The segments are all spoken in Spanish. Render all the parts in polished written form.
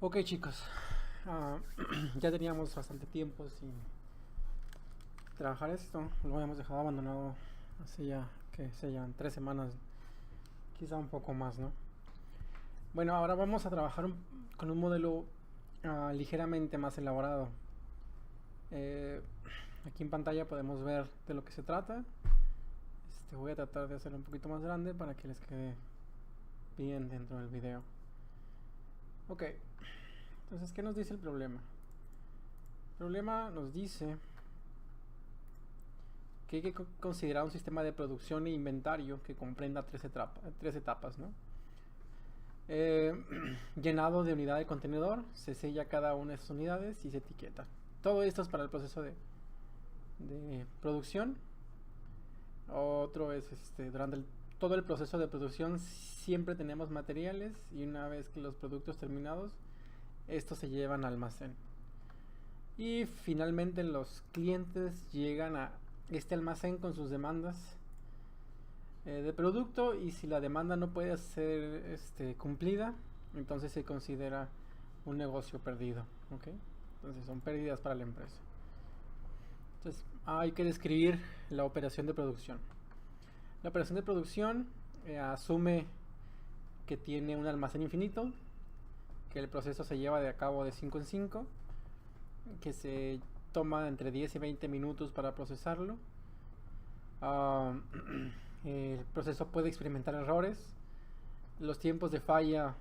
Ok, chicos, ah, ya teníamos bastante tiempo sin trabajar esto. Lo habíamos dejado abandonado hace ya, que sean 3 semanas, quizá un poco más, ¿no? Bueno, ahora vamos a trabajar con un modelo ligeramente más elaborado. Eh, Aquí en pantalla podemos ver de lo que se trata. Voy a tratar de hacerlo un poquito más grande para que les quede bien dentro del video. Ok, entonces, ¿qué nos dice el problema? El problema nos dice que hay que considerar un sistema de producción e inventario que comprenda tres etapas, ¿no? Eh, Llenado de unidad de contenedor, se sella cada una de esas unidades y se etiqueta. Todo esto es para el proceso de producción. Otro es durante todo el proceso de producción siempre tenemos materiales y una vez que los productos terminados, estos se llevan al almacén. Y finalmente los clientes llegan a este almacén con sus demandas de producto, y si la demanda no puede ser cumplida, entonces se considera un negocio perdido. ¿Ok? Entonces son pérdidas para la empresa. Entonces hay que describir la operación de producción. La operación de producción asume que tiene un almacén infinito, que el proceso se lleva de a cabo de 5 en 5, que se toma entre 10 y 20 minutos para procesarlo. Uh, el proceso puede experimentar errores. Los tiempos de falla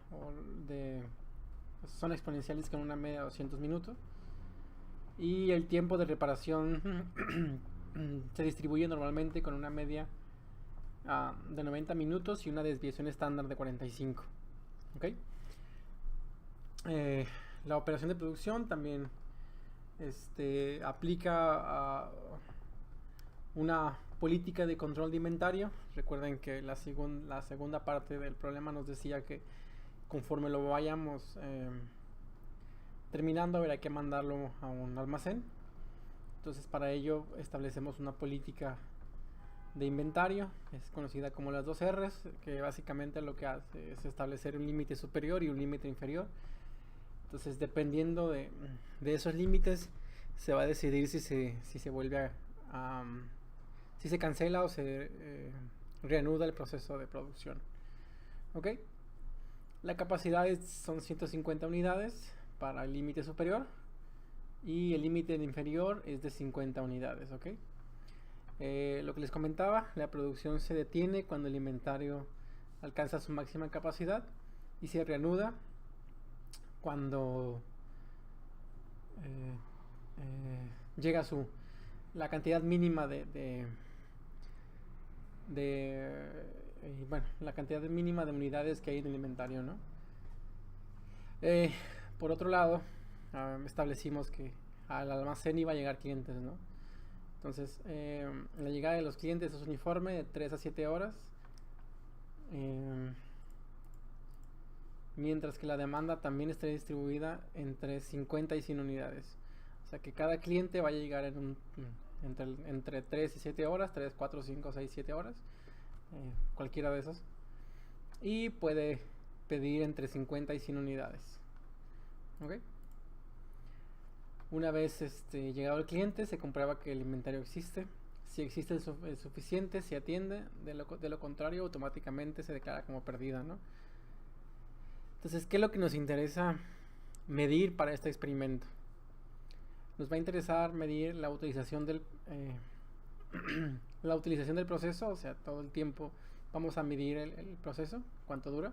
son exponenciales con una media de 200 minutos. Y el tiempo de reparación se distribuye normalmente con una media de 90 minutos y una desviación estándar de 45. ¿Ok? La operación de producción también aplica una política de control de inventario. Recuerden que la segunda parte del problema nos decía que conforme lo vayamos terminando, habrá que mandarlo a un almacén. Entonces, para ello establecemos una política de inventario, es conocida como las 2 R's, que básicamente lo que hace es establecer un límite superior y un límite inferior. Entonces, dependiendo de esos límites, se va a decidir si se vuelve si se cancela o se reanuda el proceso de producción. ¿Ok? La capacidad son 150 unidades para el límite superior y el límite inferior es de 50 unidades. ¿Ok? Lo que les comentaba, la producción se detiene cuando el inventario alcanza su máxima capacidad y se reanuda cuando llega a la cantidad mínima bueno, la cantidad mínima de unidades que hay en el inventario, ¿no? Por otro lado, establecimos que al almacén iba a llegar clientes, ¿no? Entonces, la llegada de los clientes es uniforme de 3 a 7 horas. Mientras que la demanda también está distribuida entre 50 y 100 unidades. O sea que cada cliente va a llegar entre 3 y 7 horas, 3, 4, 5, 6, 7 horas, cualquiera de esas. Y puede pedir entre 50 y 100 unidades. ¿Ok? Una vez llegado el cliente, se comprueba que el inventario existe. Si existe el suficiente, se atiende. De lo contrario, automáticamente se declara como perdida, ¿no? Entonces, ¿qué es lo que nos interesa medir para este experimento? Nos va a interesar medir la utilización la utilización del proceso, o sea, todo el tiempo vamos a medir el proceso, cuánto dura,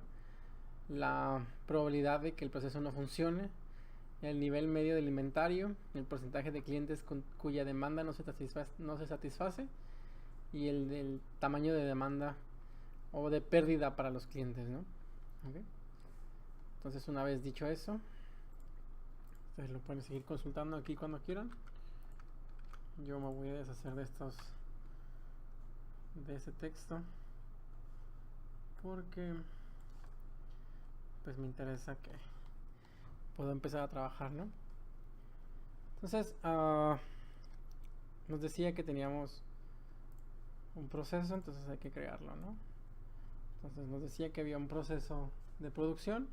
la probabilidad de que el proceso no funcione, el nivel medio del inventario, el porcentaje de clientes cuya demanda no se satisface y el tamaño de demanda o de pérdida para los clientes, ¿no? ¿Okay? Entonces, una vez dicho eso, ustedes lo pueden seguir consultando aquí cuando quieran. Yo me voy a deshacer de ese texto porque pues me interesa que pueda empezar a trabajar, ¿no? Entonces, nos decía que teníamos un proceso, entonces hay que crearlo, ¿no? Entonces nos decía que había un proceso de producción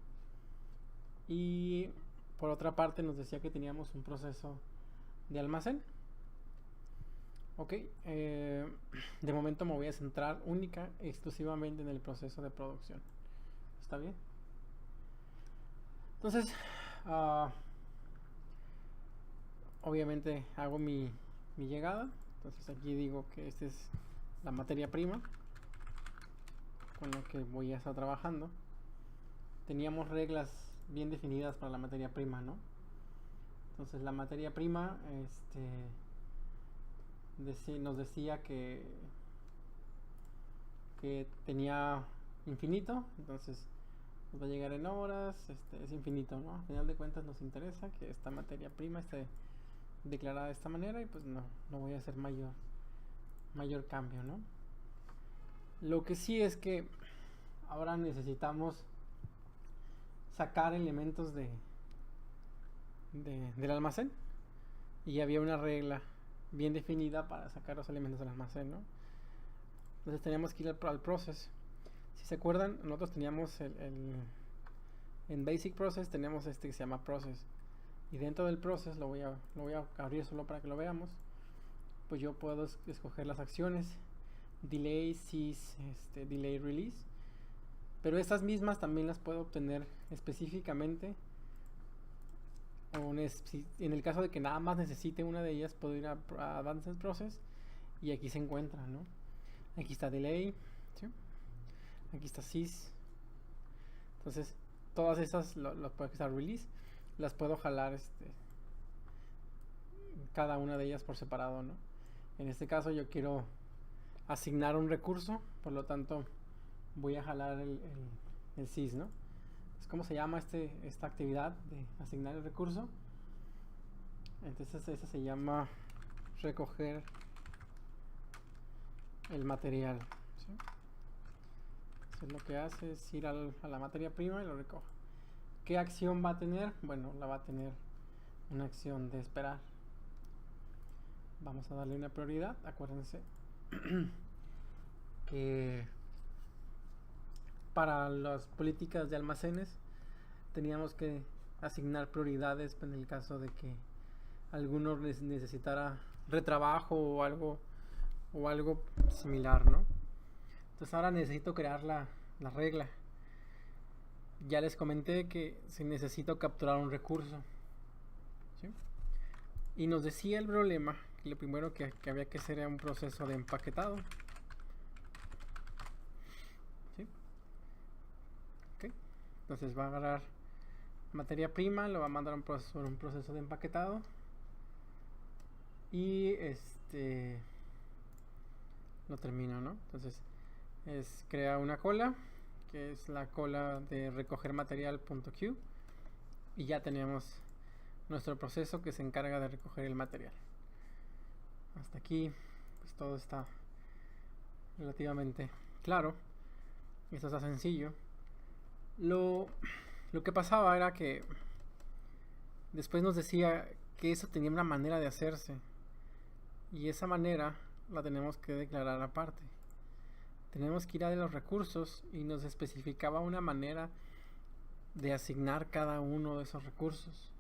y Por otra parte nos decía que teníamos un proceso de almacén. Ok, de momento me voy a centrar única exclusivamente en el proceso de producción. ¿Está bien? Entonces, obviamente hago mi llegada. Entonces aquí digo que esta es la materia prima con la que voy a estar trabajando. Teníamos reglas bien definidas para la materia prima, ¿no? Entonces la materia prima nos decía que tenía infinito, entonces nos va a llegar en horas, es infinito, ¿no? Al final de cuentas nos interesa que esta materia prima esté declarada de esta manera y pues no voy a hacer mayor cambio, ¿no? Lo que sí es que ahora necesitamos sacar elementos del almacén y había una regla bien definida para sacar los elementos del almacén, ¿no? Entonces teníamos que ir al process. Si se acuerdan, nosotros teníamos en basic process tenemos que se llama process, y dentro del process lo voy a abrir solo para que lo veamos. Pues yo puedo escoger las acciones delay, sys, delay, release, pero estas mismas también las puedo obtener específicamente, o en el caso de que nada más necesite una de ellas, puedo ir a Advanced Process y aquí se encuentra, ¿no? Aquí está delay, ¿sí? Aquí está sys. Entonces todas esas las puedo estar release, las puedo jalar cada una de ellas por separado, ¿no? En este caso yo quiero asignar un recurso, por lo tanto voy a jalar el sys, ¿no? ¿Cómo se llama esta actividad de asignar el recurso? Entonces esa se llama recoger el material, ¿sí? Entonces lo que hace es ir a la materia prima y lo recoge. ¿Qué acción va a tener? Bueno, la va a tener una acción de esperar. Vamos a darle una prioridad. Acuérdense que para las políticas de almacenes teníamos que asignar prioridades en el caso de que alguno necesitara retrabajo o algo similar, ¿no? Entonces ahora necesito crear la regla. Ya les comenté que si necesito capturar un recurso, ¿sí? Y nos decía el problema que lo primero que había que hacer era un proceso de empaquetado, ¿sí? Okay. Entonces va a agarrar materia prima, lo va a mandar a un proceso de empaquetado y lo termino, ¿no? Entonces crea una cola, que es la cola de recoger material.q, y ya tenemos nuestro proceso que se encarga de recoger el material. Hasta aquí pues todo está relativamente claro. Esto está sencillo. Lo que pasaba era que después nos decía que eso tenía una manera de hacerse, y esa manera la tenemos que declarar aparte. Tenemos que ir a los recursos y nos especificaba una manera de asignar cada uno de esos recursos.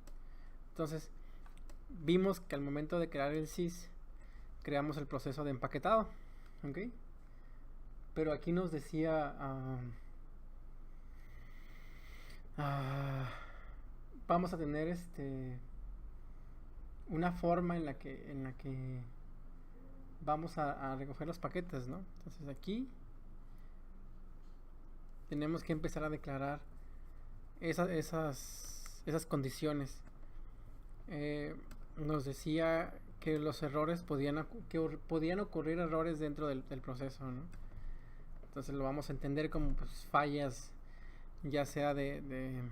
Entonces vimos que al momento de crear el sys creamos el proceso de empaquetado, ¿ok? Pero aquí nos decía vamos a tener una forma en la que vamos a recoger los paquetes, ¿no? Entonces aquí tenemos que empezar a declarar esas condiciones. Nos decía que los errores podían ocurrir errores dentro del proceso, ¿no? Entonces lo vamos a entender como pues, fallas, ya sea en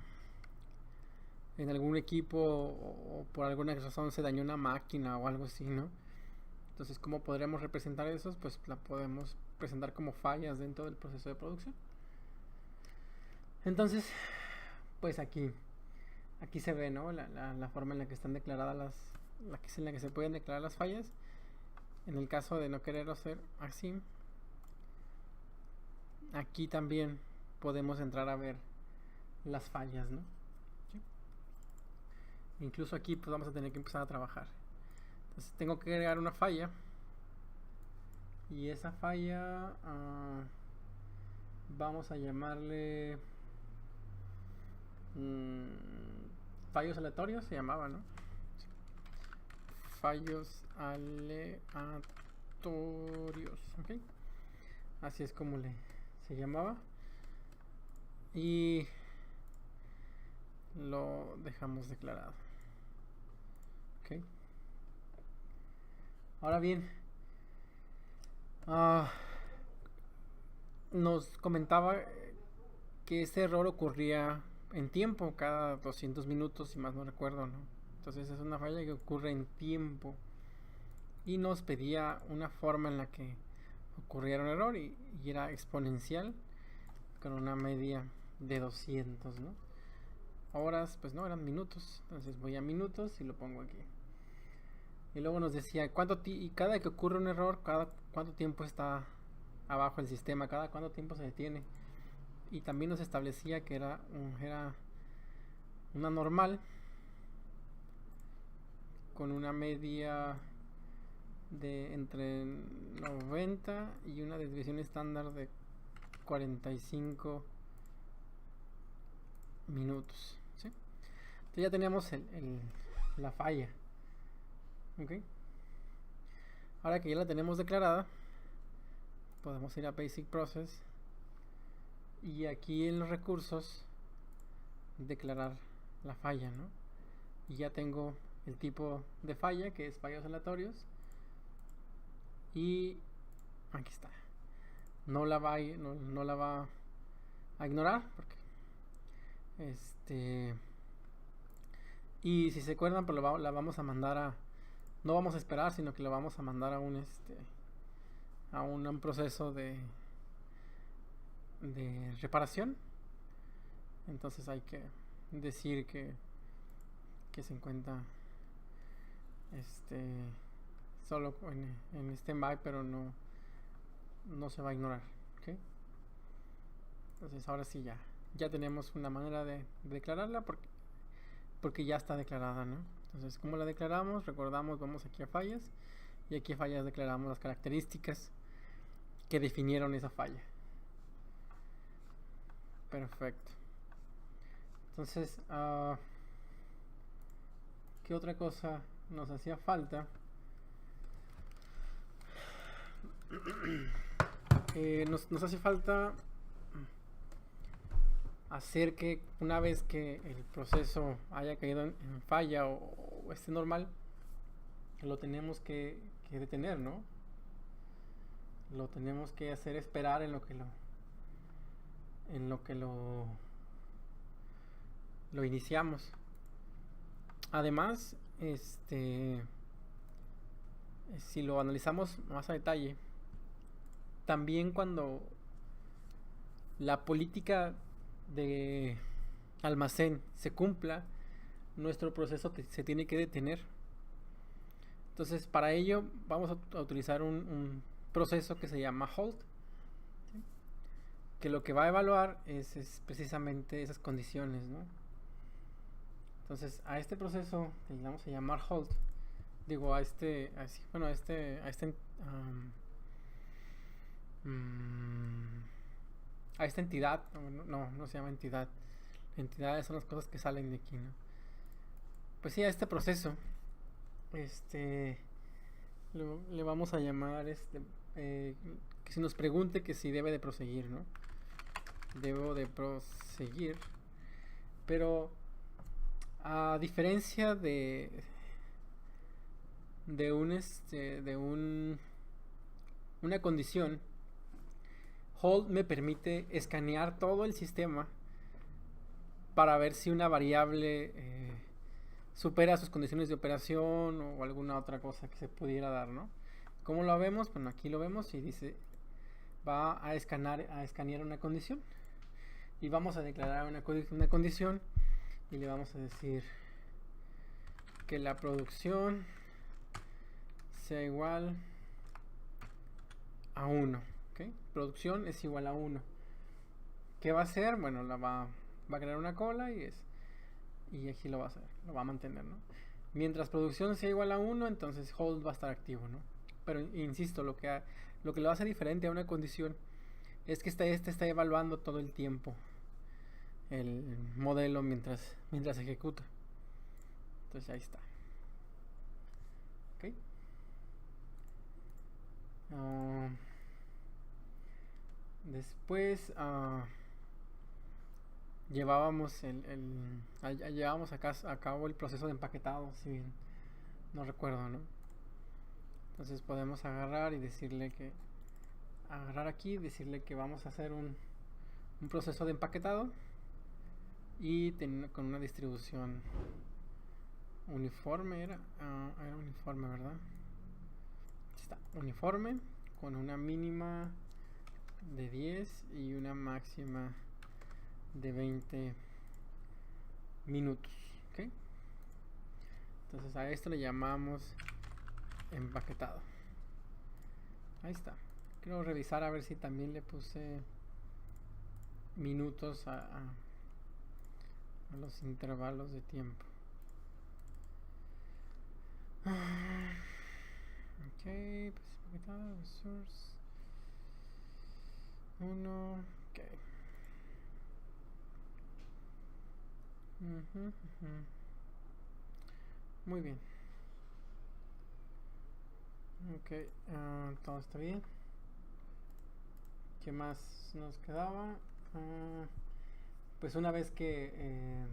algún equipo o por alguna razón se dañó una máquina o algo así, ¿no? Entonces, ¿cómo podremos representar eso? Pues la podemos presentar como fallas dentro del proceso de producción. Entonces, pues aquí se ve, ¿no? La forma en la que están declaradas en la que se pueden declarar las fallas. En el caso de no querer hacer así, aquí también podemos entrar a ver las fallas, ¿no? ¿Sí? Incluso aquí pues vamos a tener que empezar a trabajar. Entonces tengo que agregar una falla. Y esa falla vamos a llamarle fallos aleatorios, se llamaba, ¿no? Fallos aleatorios, ¿ok? Así es como se llamaba. Y lo dejamos declarado. Ok. Ahora bien, nos comentaba que este error ocurría en tiempo, cada 200 minutos, si más no recuerdo, ¿no? Entonces es una falla que ocurre en tiempo. Y nos pedía una forma en la que ocurriera un error y era exponencial con una media de 200, ¿no? Horas, pues no, eran minutos. Entonces voy a minutos y lo pongo aquí. Y luego nos decía y cada que ocurre un error, cada cuánto tiempo está abajo el sistema, cada cuánto tiempo se detiene. Y también nos establecía que era una normal con una media de entre 90 y una desviación estándar de 45 minutos, ¿sí? Entonces ya tenemos la falla. ¿Ok? Ahora que ya la tenemos declarada, podemos ir a Basic Process y aquí en los recursos declarar la falla, ¿no? Y ya tengo el tipo de falla, que es fallos aleatorios, y aquí está. No la va a ignorar porque y si se acuerdan, pues la vamos a mandar no vamos a esperar, sino que lo vamos a mandar a un proceso de reparación. Entonces hay que decir que se encuentra solo en stand-by, pero no se va a ignorar, ¿okay? Entonces ahora sí ya tenemos una manera de declararla porque ya está declarada, ¿no? Entonces, ¿cómo la declaramos? Recordamos, vamos aquí a fallas y aquí a fallas declaramos las características que definieron esa falla. Perfecto. Entonces, ¿qué otra cosa nos hacía falta? Nos hace falta hacer que una vez que el proceso haya caído en falla o esté normal, lo tenemos que detener, ¿no? Lo tenemos que hacer esperar en lo que lo iniciamos. Además, si lo analizamos más a detalle, también cuando la política de almacén se cumpla, nuestro proceso se tiene que detener. Entonces, para ello vamos a utilizar un proceso que se llama hold, ¿sí? Que lo que va a evaluar es precisamente esas condiciones, ¿no? Entonces, a este proceso que le vamos a llamar hold, digo a esta entidad, no se llama entidad. Entidades son las cosas que salen de aquí, ¿no? Pues sí, a este proceso, le vamos a llamar que si nos pregunte que si debe de proseguir, ¿no? Debo de proseguir, pero a diferencia de una condición, hold me permite escanear todo el sistema para ver si una variable supera sus condiciones de operación o alguna otra cosa que se pudiera dar, ¿no? ¿Cómo lo vemos? Bueno, aquí lo vemos y dice va a escanear una condición y vamos a declarar una condición y le vamos a decir que la producción sea igual a 1. ¿Okay? Producción es igual a 1. ¿Qué va a hacer? Bueno, va a crear una cola y y aquí lo va a hacer, lo va a mantener, ¿no? Mientras producción sea igual a 1, entonces hold va a estar activo, ¿no? Pero insisto, lo que lo hace diferente a una condición es que este está evaluando todo el tiempo el modelo mientras ejecuta. Entonces ahí está. Ok. Después llevábamos a cabo el proceso de empaquetado, si bien no recuerdo, ¿no? Entonces podemos agarrar y decirle que vamos a hacer un proceso de empaquetado y con una distribución uniforme, era uniforme, ¿verdad? Está uniforme, con una mínima de 10 y una máxima de 20 minutos, ¿ok? Entonces a esto le llamamos empaquetado. Ahí está. Quiero revisar a ver si también le puse minutos a los intervalos de tiempo. Ok, pues empaquetado, resource 1, ok. Muy bien. Ok, todo está bien. ¿Qué más nos quedaba? Pues una vez que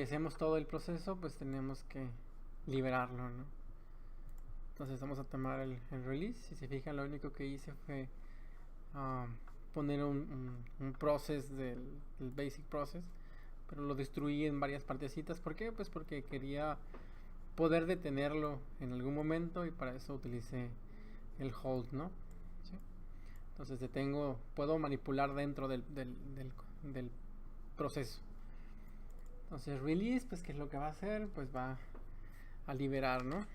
hacemos todo el proceso, pues tenemos que liberarlo, ¿no? Entonces vamos a tomar el release. Si se fijan, lo único que hice fue poner un process del basic process, pero lo destruí en varias partecitas. ¿Por qué? Pues porque quería poder detenerlo en algún momento y para eso utilicé el hold, ¿no? ¿Sí? Entonces puedo manipular dentro del proceso. Entonces release, pues ¿qué es lo que va a hacer? Pues va a liberar, ¿no?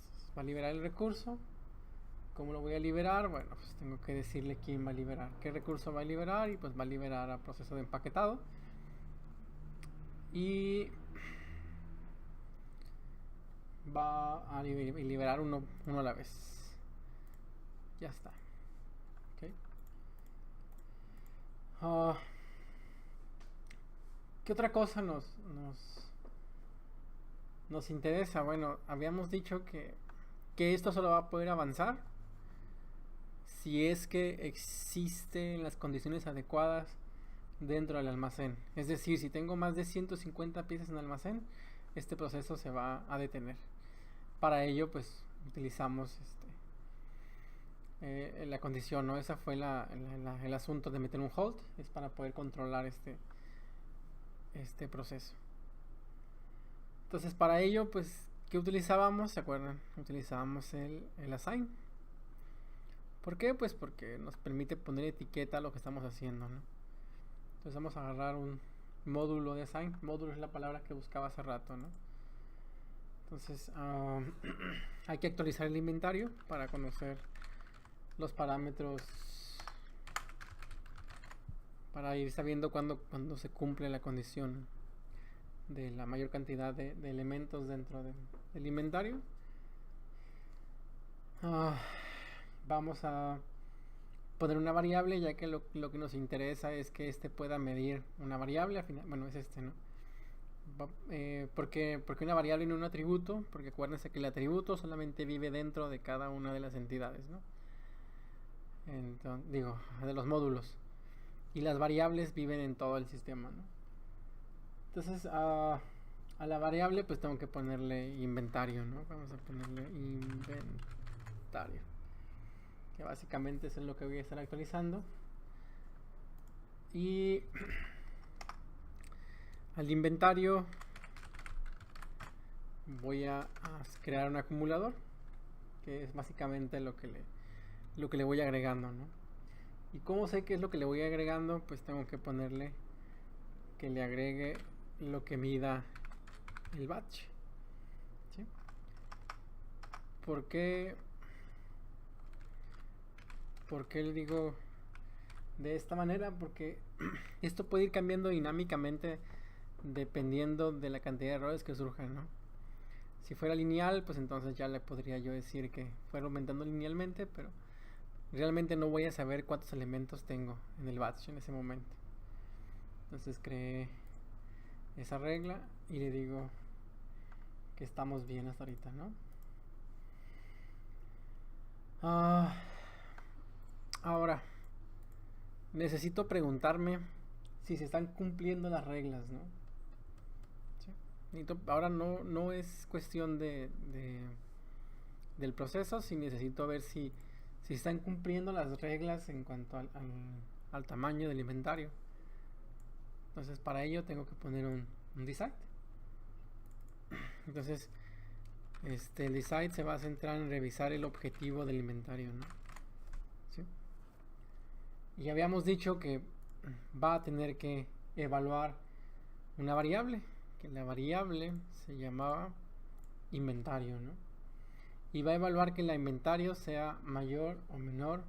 Entonces, va a liberar el recurso. ¿Cómo lo voy a liberar? Bueno, pues tengo que decirle quién va a liberar, qué recurso va a liberar, y pues va a liberar a proceso de empaquetado. Y va a liberar uno a la vez. Ya está. Okay. ¿Qué otra cosa nos interesa? Bueno, habíamos dicho que esto solo va a poder avanzar si es que existen las condiciones adecuadas dentro del almacén. Es decir, si tengo más de 150 piezas en el almacén, este proceso se va a detener. Para ello, pues utilizamos la condición, ¿no? Esa fue el asunto de meter un hold, es para poder controlar este proceso. Entonces, para ello, pues, ¿qué utilizábamos? ¿Se acuerdan? Utilizábamos el assign. ¿Por qué? Pues porque nos permite poner etiqueta a lo que estamos haciendo, ¿no? Entonces vamos a agarrar un módulo de assign. Módulo es la palabra que buscaba hace rato, ¿no? Entonces hay que actualizar el inventario para conocer los parámetros, para ir sabiendo cuando se cumple la condición de la mayor cantidad de elementos dentro del inventario. Vamos a poner una variable, ya que lo que nos interesa es que pueda medir una variable. Al final, bueno, es ¿no? Porque una variable y no un atributo, porque acuérdense que el atributo solamente vive dentro de cada una de las entidades, ¿no? Entonces, de los módulos, y las variables viven en todo el sistema, ¿no? Entonces a la variable pues tengo que ponerle inventario, ¿no? Vamos a ponerle inventario, que básicamente es lo que voy a estar actualizando. Y al inventario voy a crear un acumulador, que es básicamente lo que le voy agregando, ¿no? ¿Y cómo sé qué es lo que le voy agregando? Pues tengo que ponerle que le agregue lo que mida el batch, ¿sí? ¿Por qué le digo de esta manera porque esto puede ir cambiando dinámicamente dependiendo de la cantidad de errores que surjan, ¿no? Si fuera lineal, pues entonces ya le podría yo decir que fuera aumentando linealmente, pero realmente no voy a saber cuántos elementos tengo en el batch en ese momento. Entonces creé esa regla y le digo que estamos bien hasta ahorita, ¿no? Ahora, necesito preguntarme si se están cumpliendo las reglas, ¿no? ¿Sí? Ahora no es cuestión del proceso, si necesito ver si están cumpliendo las reglas en cuanto al tamaño del inventario. Entonces para ello tengo que poner un decide. Entonces el decide se va a centrar en revisar el objetivo del inventario, ¿no? ¿Sí? Y habíamos dicho que va a tener que evaluar una variable, que la variable se llamaba inventario, ¿no? Y va a evaluar que el inventario sea mayor o menor,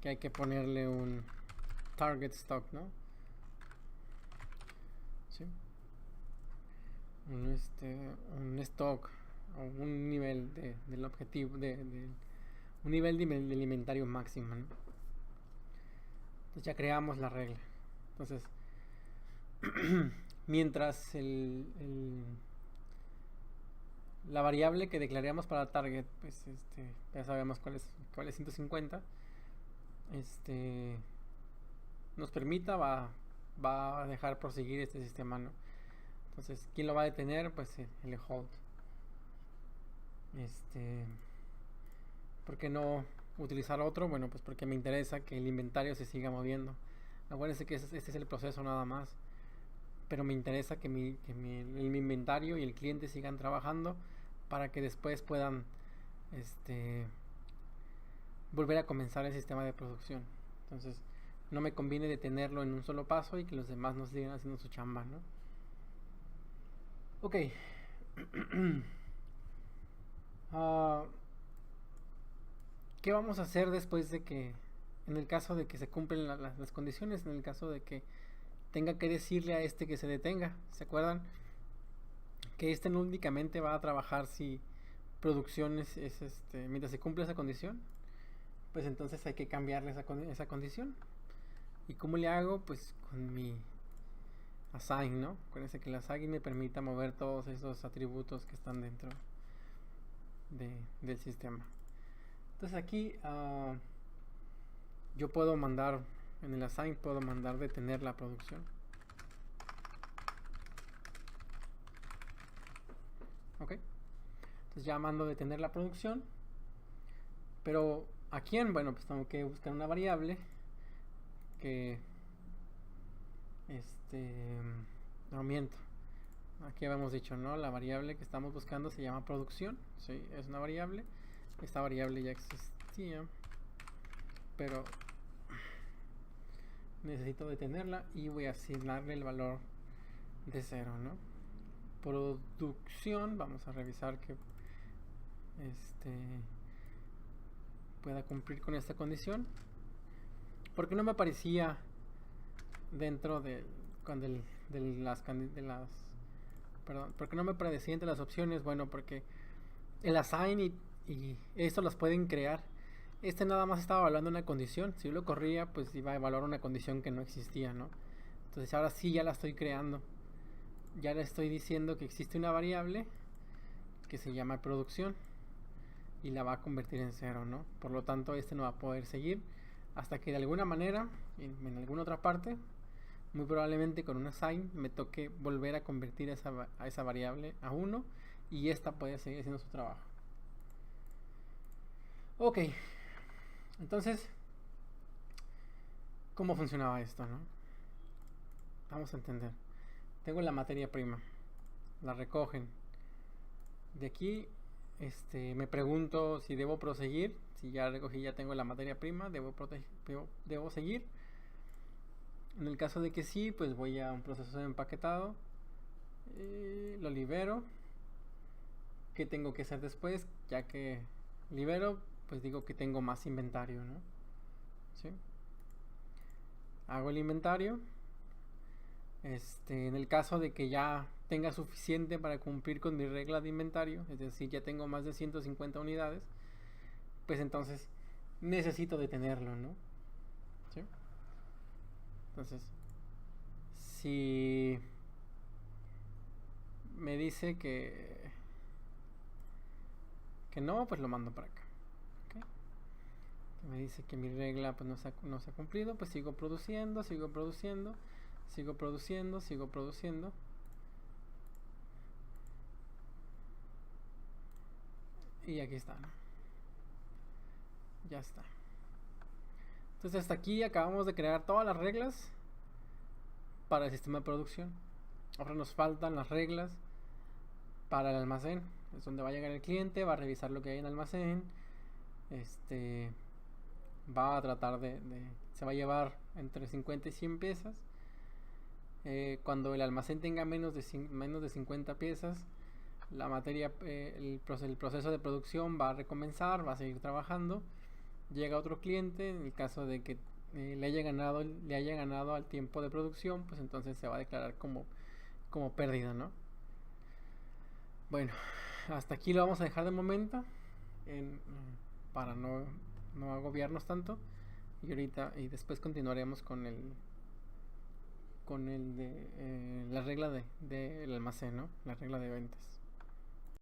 que hay que ponerle un target stock, ¿no? ¿Sí? Un stock o un nivel del objetivo, un nivel del inventario máximo, ¿no? Entonces ya creamos la regla. Entonces, mientras la variable que declaramos para target, pues ya sabemos cuál es 150, nos permita, va a dejar proseguir este sistema, ¿no? Entonces, ¿quién lo va a detener? Pues el hold. ¿Por qué no utilizar otro? Bueno, pues porque me interesa que el inventario se siga moviendo. Acuérdense que este es el proceso nada más. Pero me interesa que el inventario y el cliente sigan trabajando para que después puedan volver a comenzar el sistema de producción. Entonces, no me conviene detenerlo en un solo paso y que los demás no sigan haciendo su chamba, ¿no? Ok. ¿Qué vamos a hacer después de que, en el caso de que se cumplen las condiciones, en el caso de que tenga que decirle a que se detenga? ¿Se acuerdan? Que no únicamente va a trabajar si producción es mientras se cumple esa condición, pues entonces hay que cambiarle esa condición. ¿Y cómo le hago? Pues con mi assign, ¿no? Acuérdense que el assign me permita mover todos esos atributos que están dentro del sistema. Entonces aquí yo puedo mandar, en el assign puedo mandar detener la producción. Ok. Entonces ya mando detener la producción. Pero ¿a quién? Bueno, pues tengo que buscar una variable que no miento. Aquí habíamos dicho, ¿no? La variable que estamos buscando se llama producción. Sí, es una variable. Esta variable ya existía, pero necesito detenerla y voy a asignarle el valor de 0, ¿no? Producción, vamos a revisar que pueda cumplir con esta condición. Porque no me aparecía dentro porque no me aparecía entre las opciones. Bueno, porque el assign y esto las pueden crear. Nada más estaba evaluando una condición. Si yo lo corría, pues iba a evaluar una condición que no existía, ¿no? Entonces ahora sí ya la estoy creando. Ya le estoy diciendo que existe una variable que se llama producción y la va a convertir en 0, ¿no? Por lo tanto, no va a poder seguir hasta que de alguna manera, en alguna otra parte, muy probablemente con un assign, me toque volver a convertir a esa variable a 1 y esta puede seguir haciendo su trabajo. Ok, entonces, ¿cómo funcionaba esto, no? Vamos a entender. Tengo la materia prima, la recogen. De aquí me pregunto si debo proseguir. Si ya recogí, ya tengo la materia prima, debo seguir. En el caso de que sí, pues voy a un proceso de empaquetado, lo libero. ¿Qué tengo que hacer después? Ya que libero, pues digo que tengo más inventario, ¿no? ¿Sí? hago el inventario. En el caso de que ya tenga suficiente para cumplir con mi regla de inventario, es decir, ya tengo más de 150 unidades, pues entonces necesito detenerlo, ¿no? ¿Sí? Entonces, si me dice que no, pues lo mando para acá. ¿Okay? Me dice que mi regla pues no se ha cumplido, pues sigo produciendo, sigo produciendo, sigo produciendo, sigo produciendo. Y aquí está, ¿no? Ya está. Entonces hasta aquí acabamos de crear todas las reglas para el sistema de producción. Ahora nos faltan las reglas para el almacén. Es donde va a llegar el cliente, va a revisar lo que hay en el almacén. Va a tratar se va a llevar entre 50 y 100 piezas. Cuando el almacén tenga menos de 50 piezas, la materia, el proceso de producción va a recomenzar, va a seguir trabajando. Llega otro cliente, en el caso de que le haya ganado al tiempo de producción, pues entonces se va a declarar como pérdida, ¿no? Bueno, hasta aquí lo vamos a dejar de momento, para no agobiarnos tanto. Y después continuaremos con la regla del almacén, ¿no? La regla de ventas.